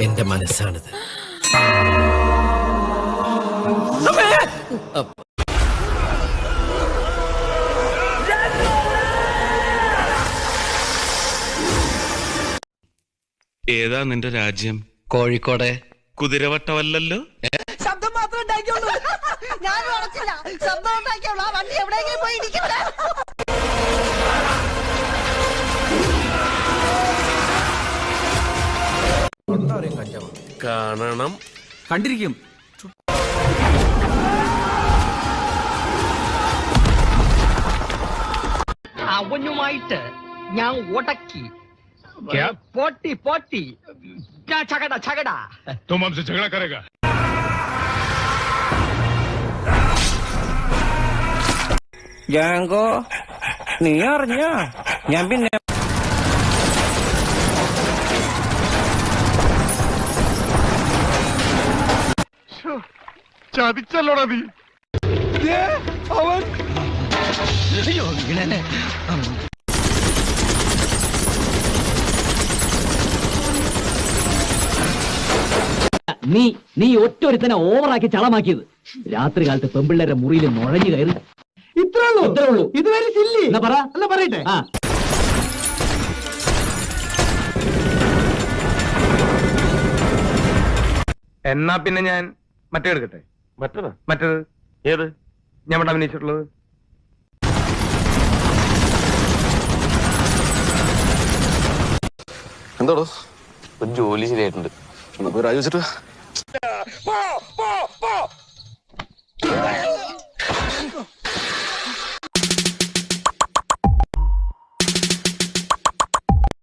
എന്റെ മനസ്സാണിത്. ഏതാ നിന്റെ രാജ്യം? കോഴിക്കോട്. കുതിരവട്ടമല്ലല്ലോ. ശബ്ദം മാത്രം ഉണ്ടാക്കിയുള്ളൂ. ഞാൻ ഉറച്ചില്ല. ശബ്ദം ഉണ്ടാക്കിയുള്ളൂ. ആ വണ്ടി എവിടെയെങ്കിലും പോയി ഇരിക്കട്ടെ. കാണണം. കണ്ടിരിക്കും. അവനുമായിട്ട് ഞാൻ ഉടക്കി. പോട്ടി പോട്ടി ഛകട ഛകട. तुम हमसे झगड़ा करेगा? ജാങ്കോ, നീ അറിഞ്ഞ ഞാൻ പിന്നെ ചതിച്ചല്ലോടാ നീ. അവൻ നീ ഒറ്റൊരുത്തനെ ഓവറാക്കി ചളമാക്കിയത്. രാത്രി കാലത്ത് പെമ്പിള്ളേരെ മുറിയിൽ നുഴഞ്ഞു കയറി. ഇത്രേ ഉള്ളൂ. ഇതുവരെ സില്ലി എന്നാ പറയട്ടെ. എന്നാ പിന്നെ ഞാൻ മറ്റേ എടുക്കട്ടെ. മറ്റേത് ഏത്? ഞാൻ അഭിനയിച്ചിട്ടുള്ളത്. എന്തോടോ ഒരു ജോലി ശരിയായിട്ടുണ്ട്. രാജി വെച്ചിട്ട്